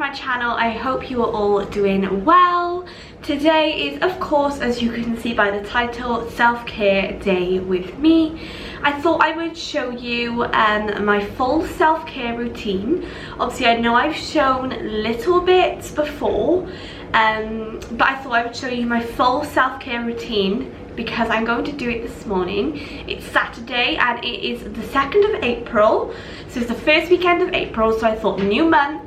to my channel. I hope you are all doing well. Today is, of course, as you can see by the title, self-care day with me. I thought I would show you my full self-care routine. Obviously I know I've shown little bits before, but I thought I would show you my full self-care routine because I'm going to do it this morning. It's Saturday and it is the 2nd of April, so it's the first weekend of April, so I thought new month,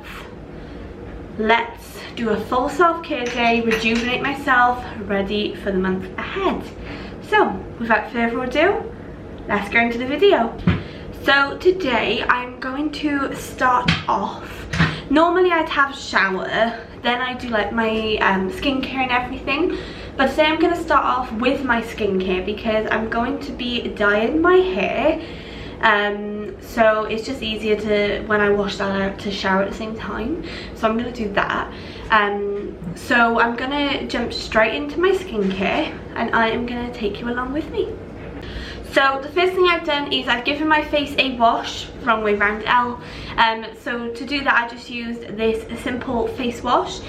let's do a full self-care day, rejuvenate myself, ready for the month ahead. So without further ado, let's go into the video. So today I'm going to start off, normally I'd have a shower, then I do like my skincare and everything, but today I'm going to start off with my skincare because I'm going to be dyeing my hair, so it's just easier to, when I wash that out, to shower at the same time. So I'm going to do that. So I'm going to jump straight into my skincare and I am going to take you along with me. So the first thing I've done is I've given my face a wash, wrong way round, Elle. So to do that I just used this simple face wash.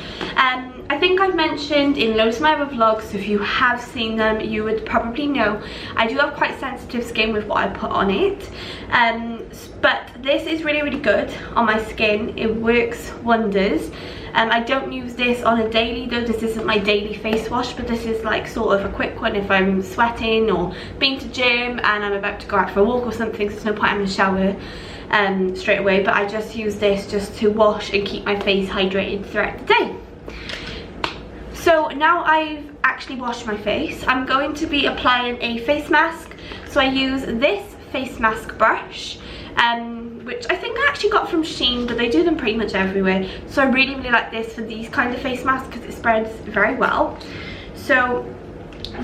I think I've mentioned in loads of my other vlogs, so if you have seen them you would probably know I do have quite sensitive skin with what I put on it. But this is really good on my skin, it works wonders. I don't use this on a daily though, this isn't my daily face wash, but this is like sort of a quick one if I'm sweating or been to gym and I'm about to go out for a walk or something, so there's no point I'm in the shower straight away, but I just use this just to wash and keep my face hydrated throughout the day. So now I've actually washed my face, I'm going to be applying a face mask. So I use this face mask brush, which I think I actually got from Shein, but they do them pretty much everywhere. So I really like this for these kind of face masks because it spreads very well. So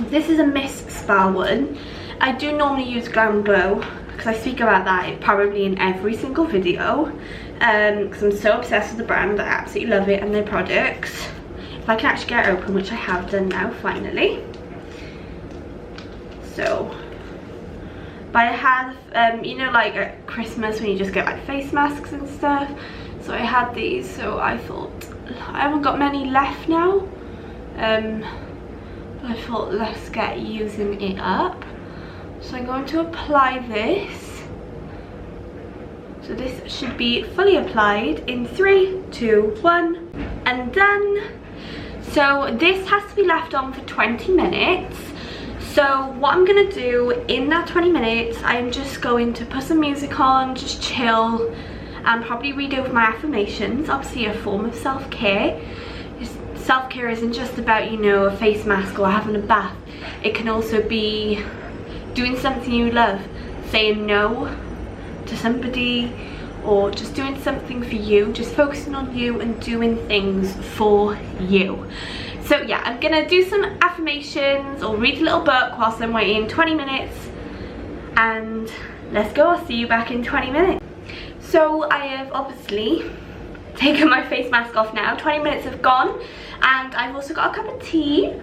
this is a Miss Spa one. I do normally use Ground Glow because I speak about that probably in every single video, because I'm so obsessed with the brand. I absolutely love it and their products. If I can actually get it open, which I have done now finally. So, but I have, you know, like at Christmas when you just get like face masks and stuff. So I had these, so I thought, I haven't got many left now. But I thought let's get using it up. So I'm going to apply this. So this should be fully applied in 3, 2, 1, and done. So this has to be left on for 20 minutes. So what I'm gonna do in that 20 minutes, I'm just going to put some music on, just chill, and probably read over my affirmations. Obviously a form of self-care. Self-care isn't just about, you know, a face mask or having a bath. It can also be doing something you love, saying no to somebody, or just doing something for you, just focusing on you and doing things for you. So yeah, I'm gonna do some affirmations or read a little book whilst I'm waiting 20 minutes, and let's go. I'll see you back in 20 minutes. So I have obviously taken my face mask off now, 20 minutes have gone, and I've also got a cup of tea,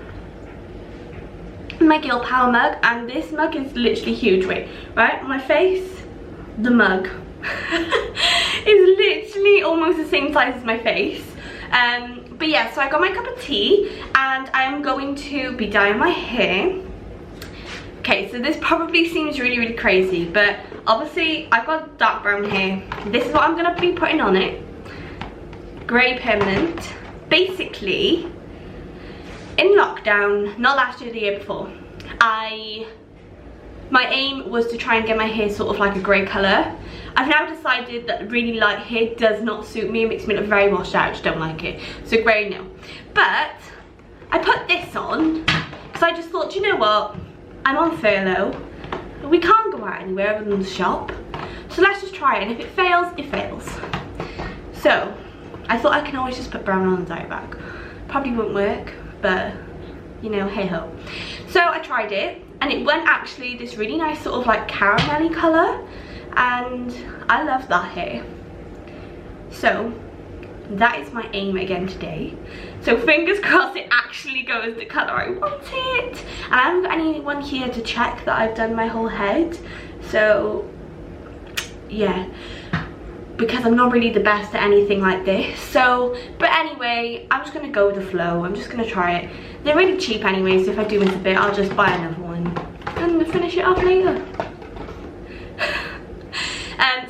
my Gill Power mug, and this mug is literally huge. Wait, right on my face, the mug is literally almost the same size as my face. But yeah, so I got my cup of tea and I'm going to be dyeing my hair. Okay, so this probably seems really crazy, but obviously I've got dark brown hair. This is what I'm gonna be putting on it. Grey permanent. Basically, in lockdown, not last year, the year before, my aim was to try and get my hair sort of like a grey colour. I've now decided that really light hair does not suit me. It makes me look very washed out. I just don't like it. So grey, no. But I put this on because I just thought, you know what? I'm on furlough. We can't go out anywhere other than the shop. So let's just try it. And if it fails, it fails. So I thought I can always just put brown on the dye bag. Probably won't work, but you know, hey ho. So I tried it and it went actually this really nice sort of like caramelly colour, and I love that hair. So that is my aim again today. So fingers crossed it actually goes the colour I want it. And I haven't got anyone here to check that I've done my whole head. So yeah. because I'm not really the best at anything like this. So, but anyway, I'm just gonna go with the flow. I'm just gonna try it. They're really cheap anyway, so if I do miss a bit, I'll just buy another one and finish it off later.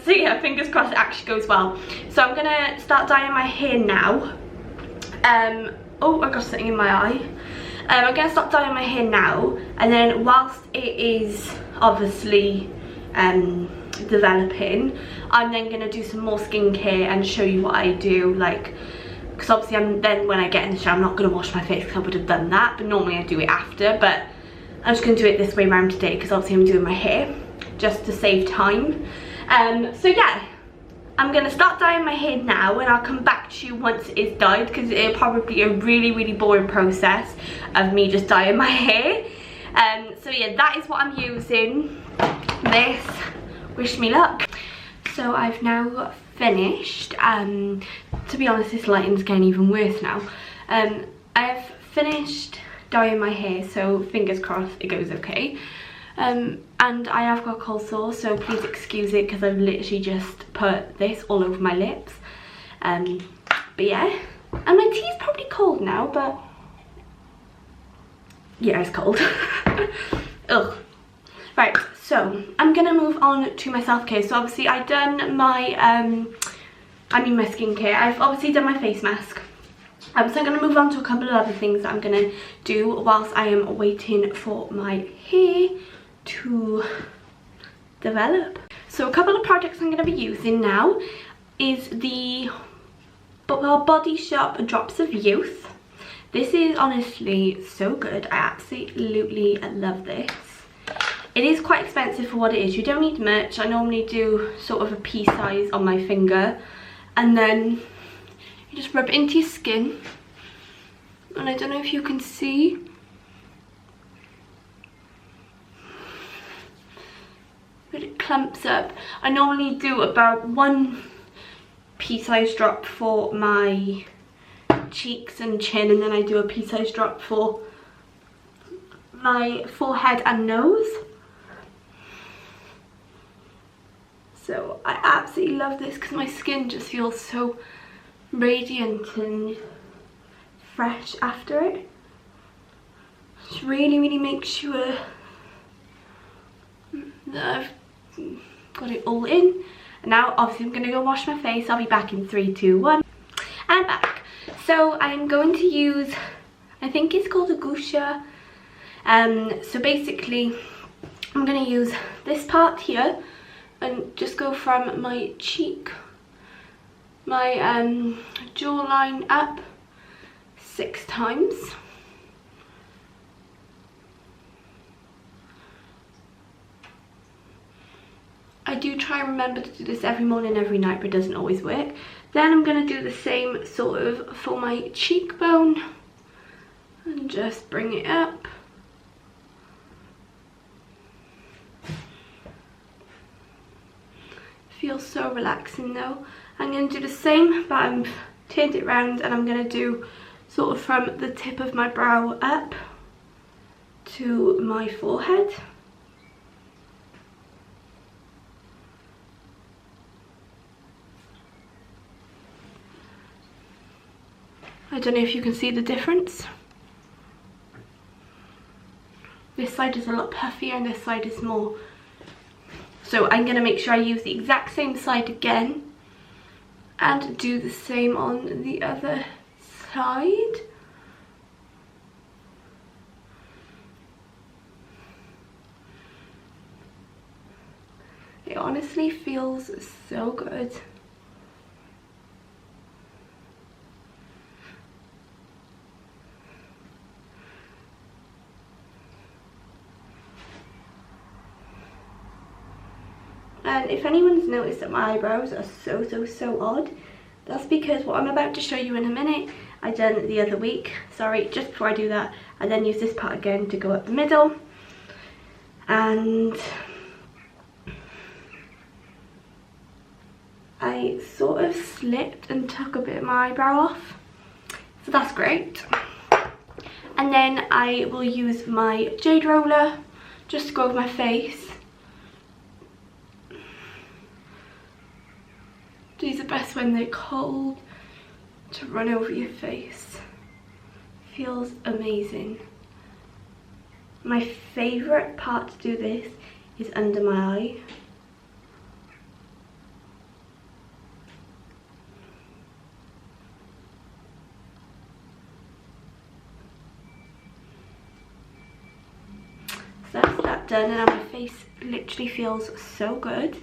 So yeah, fingers crossed it actually goes well. So I'm gonna start dyeing my hair now. Oh, I got something in my eye. I'm gonna start dyeing my hair now, and then whilst it is obviously developing, I'm then gonna do some more skincare and show you what I do, like, because obviously then when I get in the shower, I'm not gonna wash my face because I would have done that, but normally I do it after. But I'm just gonna do it this way around today because obviously I'm doing my hair just to save time. So yeah, I'm gonna start dyeing my hair now, and I'll come back to you once it's dyed, because it'll probably be a really boring process of me just dyeing my hair. So yeah, that is what I'm using. This, wish me luck. So I've now finished. To be honest, this lighting's getting even worse now. I've finished dyeing my hair, so fingers crossed it goes okay. And I have got a cold sore, so please excuse it because I've literally just put this all over my lips. But yeah, and my tea's probably cold now, but yeah, it's cold. Ugh. Right, so I'm gonna move on to my self-care. So obviously I've done my my skincare. I've obviously done my face mask. So I'm gonna move on to a couple of other things that I'm gonna do whilst I am waiting for my hair to develop. So a couple of products I'm going to be using now is the Body Shop Drops of Youth. This is honestly so good. I absolutely love this. It is quite expensive for what it is. You don't need much. I normally do sort of a pea size on my finger, and then you just rub it into your skin. And I don't know if you can see, but it clumps up. I normally do about 1 pea-sized drop for my cheeks and chin, and then I do a pea-sized drop for my forehead and nose. So I absolutely love this because my skin just feels so radiant and fresh after it. Just really make sure that I've got it all in. And now obviously I'm gonna go wash my face. I'll be back in 3, 2, 1. And I'm back. So I'm going to use, I think it's called a gusha. So basically I'm gonna use this part here and just go from my cheek, my jawline up 6 times. I do try and remember to do this every morning, every night, but it doesn't always work. Then I'm going to do the same sort of for my cheekbone and just bring it up. Feels so relaxing though. I'm going to do the same, but I've turned it around, and I'm going to do sort of from the tip of my brow up to my forehead. I don't know if you can see the difference. This side is a lot puffier and this side is more. So I'm going to make sure I use the exact same side again and do the same on the other side. It honestly feels so good. And if anyone's noticed that my eyebrows are so odd, that's because what I'm about to show you in a minute, I done the other week. Sorry, just before I do that, I then use this part again to go up the middle. And I sort of slipped and took a bit of my eyebrow off. So that's great. And then I will use my jade roller just to go over my face. These are best when they're cold to run over your face. Feels amazing. My favourite part to do this is under my eye. So that's that done, and now my face literally feels so good.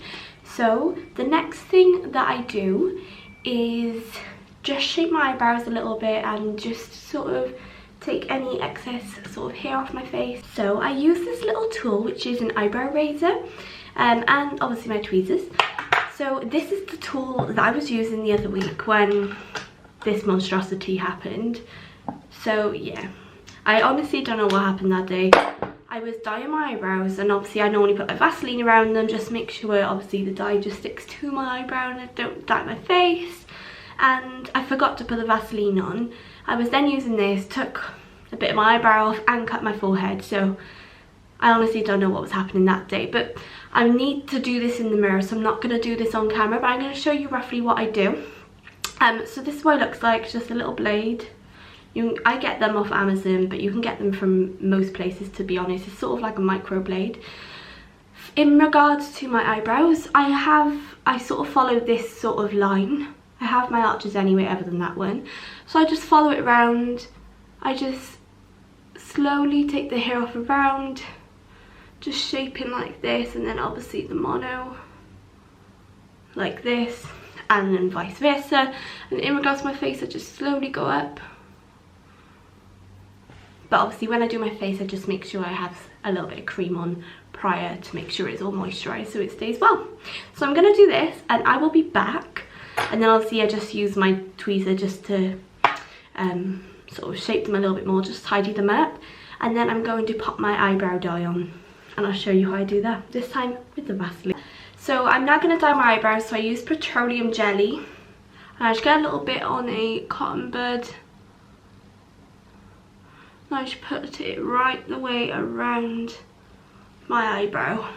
So the next thing that I do is just shape my eyebrows a little bit and just sort of take any excess sort of hair off my face. So I use this little tool, which is an eyebrow razor, and obviously my tweezers. So this is the tool that I was using the other week when this monstrosity happened. So yeah, I honestly don't know what happened that day. I was dyeing my eyebrows, and obviously I normally put like Vaseline around them, just make sure obviously the dye just sticks to my eyebrow and I don't dye my face. And I forgot to put the Vaseline on. I was then using this, took a bit of my eyebrow off and cut my forehead. So I honestly don't know what was happening that day, but I need to do this in the mirror, so I'm not going to do this on camera, but I'm going to show you roughly what I do. So this is what it looks like, just a little blade. I get them off Amazon, but you can get them from most places, to be honest. It's sort of like a micro blade. In regards to my eyebrows, I sort of follow this sort of line. I have my arches anyway, other than that one. So I just follow it around. I just slowly take the hair off around, just shaping like this, and then obviously the mono like this, and then vice versa. And in regards to my face, I just slowly go up. But obviously when I do my face, I just make sure I have a little bit of cream on prior to make sure it's all moisturised so it stays well. So I'm going to do this and I will be back. And then obviously I just use my tweezer just to sort of shape them a little bit more, just tidy them up. And then I'm going to pop my eyebrow dye on and I'll show you how I do that, this time with the Vaseline. So I'm now going to dye my eyebrows, so I use petroleum jelly. And I just get a little bit on a cotton bud. I just put it right the way around my eyebrow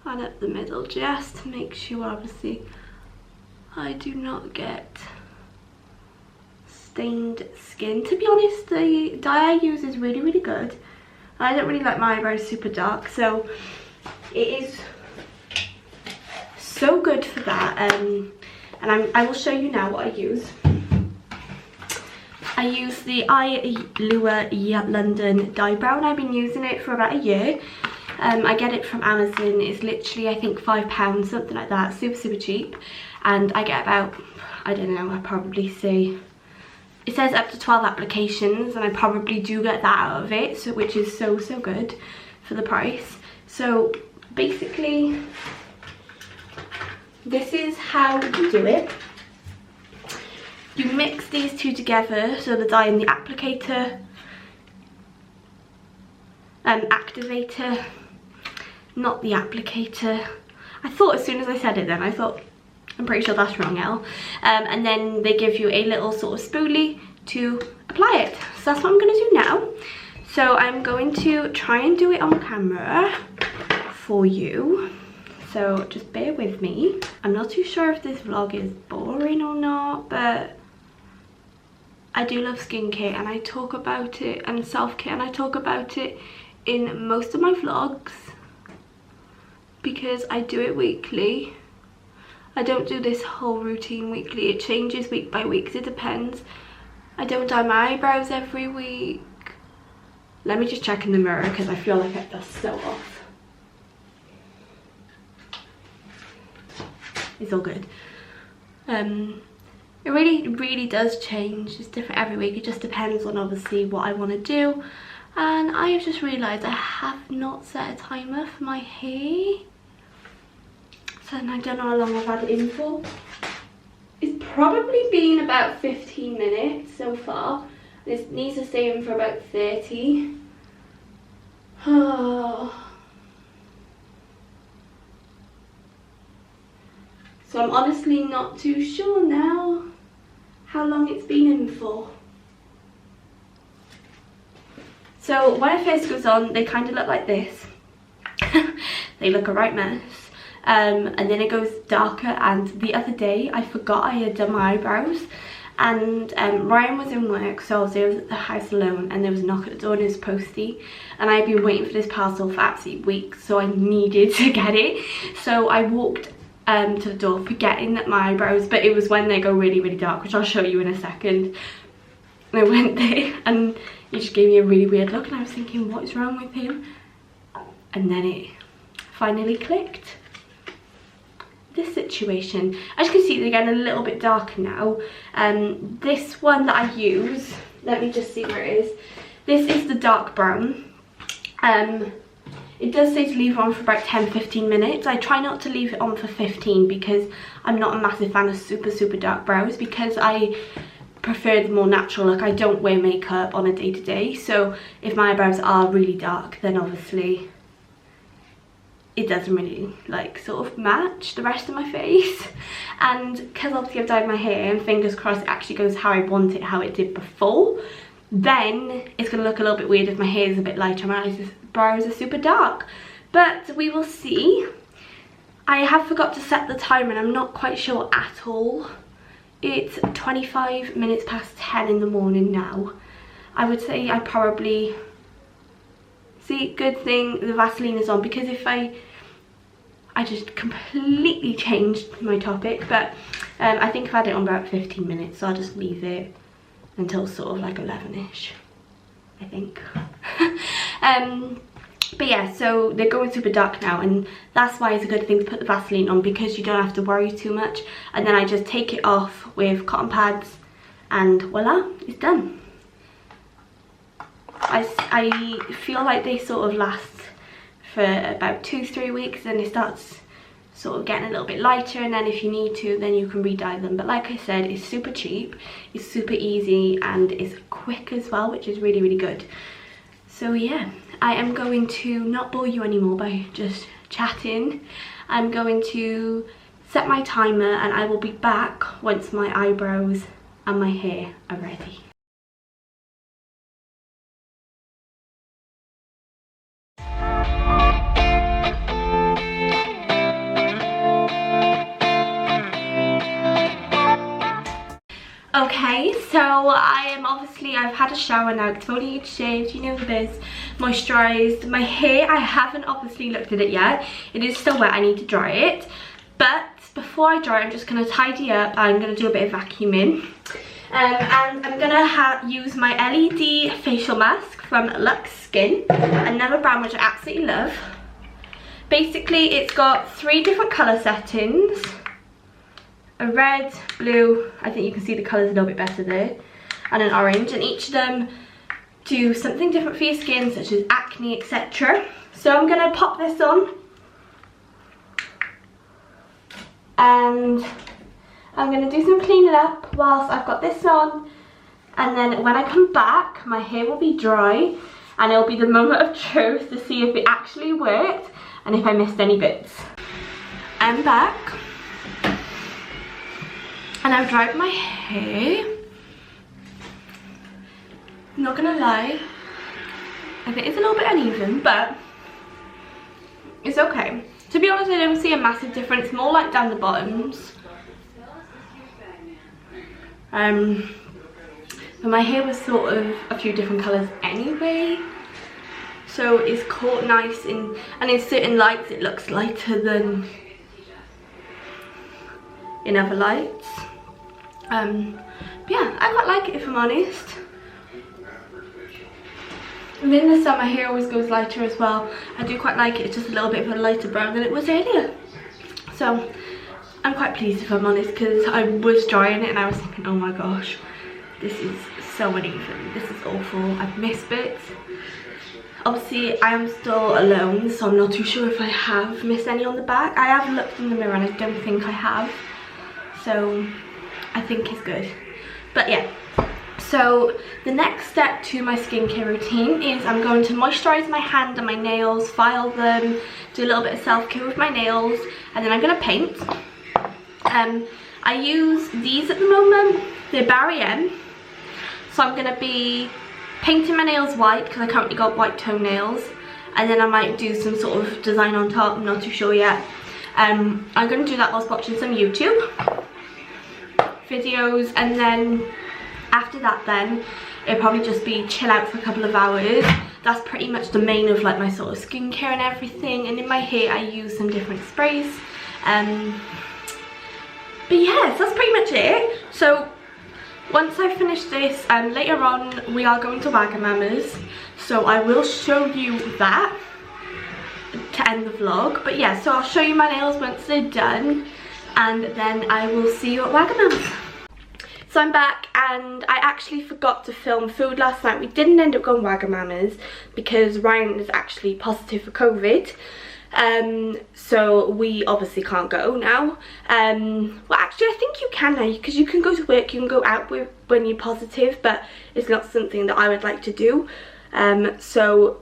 and up the middle, just to make sure obviously I do not get stained skin. To be honest, the dye I use is really good. I don't really like my eyebrows super dark, so it is so good for that. And I will show you now what I use. I use the Lure London dye brow, and I've been using it for about a year. I get it from Amazon. It's literally, I think, £5, something like that, super cheap. And I get about, I don't know, I probably say, it says up to 12 applications, and I probably do get that out of it, so which is so good for the price. So basically, this is how you do it. You mix these two together, so the dye and the activator, not the applicator. I thought as soon as I said it then, I thought, I'm pretty sure that's wrong, Elle. And then they give you a little sort of spoolie to apply it. So that's what I'm going to do now. So I'm going to try and do it on camera for you. So just bear with me. I'm not too sure if this vlog is boring or not, but I do love skincare and I talk about it, and self-care, and I talk about it in most of my vlogs because I do it weekly. I don't do this whole routine weekly. It changes week by week, it depends. I don't dye my eyebrows every week. Let me just check in the mirror because I feel like that's so off. It's all good. It really does change. It's different every week. It just depends on obviously what I want to do. And I have just realised I have not set a timer for my hair. So I don't know how long I've had it in for. It's probably been about 15 minutes so far. This needs to stay in for about 30. Oh. So I'm honestly not too sure now how long it's been in for. So when it first goes on, they kind of look like this. They look a right mess. and then it goes darker. And the other day I forgot I had done my eyebrows, and Ryan was in work, so I was at the house alone, and there was a knock at the door and it was posty, and I'd been waiting for this parcel for absolutely weeks, so I needed to get it. So I walked to the door forgetting that my eyebrows, but it was when they go really, really dark, which I'll show you in a second. And I went there and he just gave me a really weird look, and I was thinking, what is wrong with him? And then it finally clicked. This situation, as you can see, they're getting a little bit darker now. This one that I use, let me just see where it is. This is the dark brown. It does say to leave it on for about 10-15 minutes. I try not to leave it on for 15 because I'm not a massive fan of super dark brows, because I prefer the more natural look. I don't wear makeup on a day-to-day, so if my eyebrows are really dark, then obviously it doesn't really like sort of match the rest of my face. And because obviously I've dyed my hair, and fingers crossed it actually goes how I want it, how it did before, then it's gonna look a little bit weird if my hair is a bit lighter and my brows are super dark. But we will see. I have forgot to set the timer and I'm not quite sure at all. It's 25 minutes past 10 in the morning now. I would say I probably, see, good thing the Vaseline is on, because if I just completely changed my topic, but I think I've had it on about 15 minutes, so I'll just leave it until sort of like 11ish, I think. But yeah, so they're going super dark now, and that's why it's a good thing to put the Vaseline on, because you don't have to worry too much. And then I just take it off with cotton pads and voila, it's done. I feel like they sort of last for about 2-3 weeks, and it starts sort of getting a little bit lighter, and then if you need to, then you can re-dye them. But like I said, it's super cheap, it's super easy, and it's quick as well, which is really, really good. So yeah, I am going to not bore you anymore by just chatting. I'm going to set my timer, and I will be back once my eyebrows and my hair are ready. Okay, so I've had a shower now, exfoliated, shaved, you know the biz, moisturised. My hair, I haven't obviously looked at it yet. It is still wet, I need to dry it. But before I dry it, I'm just going to tidy up. I'm going to do a bit of vacuuming. And I'm going to use my LED facial mask from Luxe Skin, another brand which I absolutely love. Basically, it's got 3 different colour settings. A red, blue, I think you can see the colours a little bit better there, and an orange, and each of them do something different for your skin, such as acne, etc. So I'm going to pop this on, and I'm going to do some cleaning up whilst I've got this on, and then when I come back, my hair will be dry, and it'll be the moment of truth to see if it actually worked and if I missed any bits. I'm back. And I've dried my hair. I'm not gonna lie, I think it's a little bit uneven, but it's okay. To be honest, I don't see a massive difference, more like down the bottoms. But my hair was sort of a few different colours anyway, so it's caught nice in, and in certain lights it looks lighter than in other lights. But yeah, I quite like it, if I'm honest. And in the summer, hair always goes lighter as well. I do quite like it. It's just a little bit of a lighter brown than it was earlier. So I'm quite pleased, if I'm honest, because I was drying it and I was thinking, oh my gosh, this is so uneven. This is awful. I've missed bits. Obviously, I am still alone, so I'm not too sure if I have missed any on the back. I have looked in the mirror and I don't think I have. So I think it's good. But yeah, so the next step to my skincare routine is I'm going to moisturise my hand and my nails, file them, do a little bit of self-care with my nails, and then I'm going to paint. I use these at the moment. They're Barry M. So I'm going to be painting my nails white because I currently got white toenails, and then I might do some sort of design on top, I'm not too sure yet. I'm going to do that whilst watching some YouTube videos, and then after that then it'll probably just be chill out for a couple of hours. That's pretty much the main of like my sort of skincare and everything, and in my hair I use some different sprays. But yes, that's pretty much it. So once I finish this, later on we are going to Wagamama's, so I will show you that to end the vlog. But yeah, so I'll show you my nails once they're done, and then I will see you at Wagamama's. So I'm back, and I actually forgot to film food last night. We didn't end up going Wagamama's because Ryan is actually positive for COVID. So we obviously can't go now. Well, actually I think you can now, because you can go to work, you can go out when you're positive, but it's not something that I would like to do. So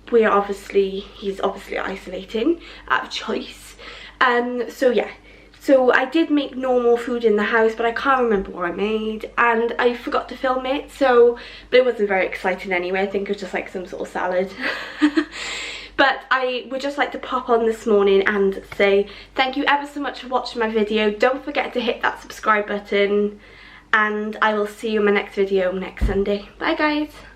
he's obviously isolating out of choice. So yeah. So I did make normal food in the house, but I can't remember what I made, and I forgot to film it, but it wasn't very exciting anyway. I think it was just like some sort of salad. But I would just like to pop on this morning and say thank you ever so much for watching my video. Don't forget to hit that subscribe button, and I will see you in my next video next Sunday. Bye guys.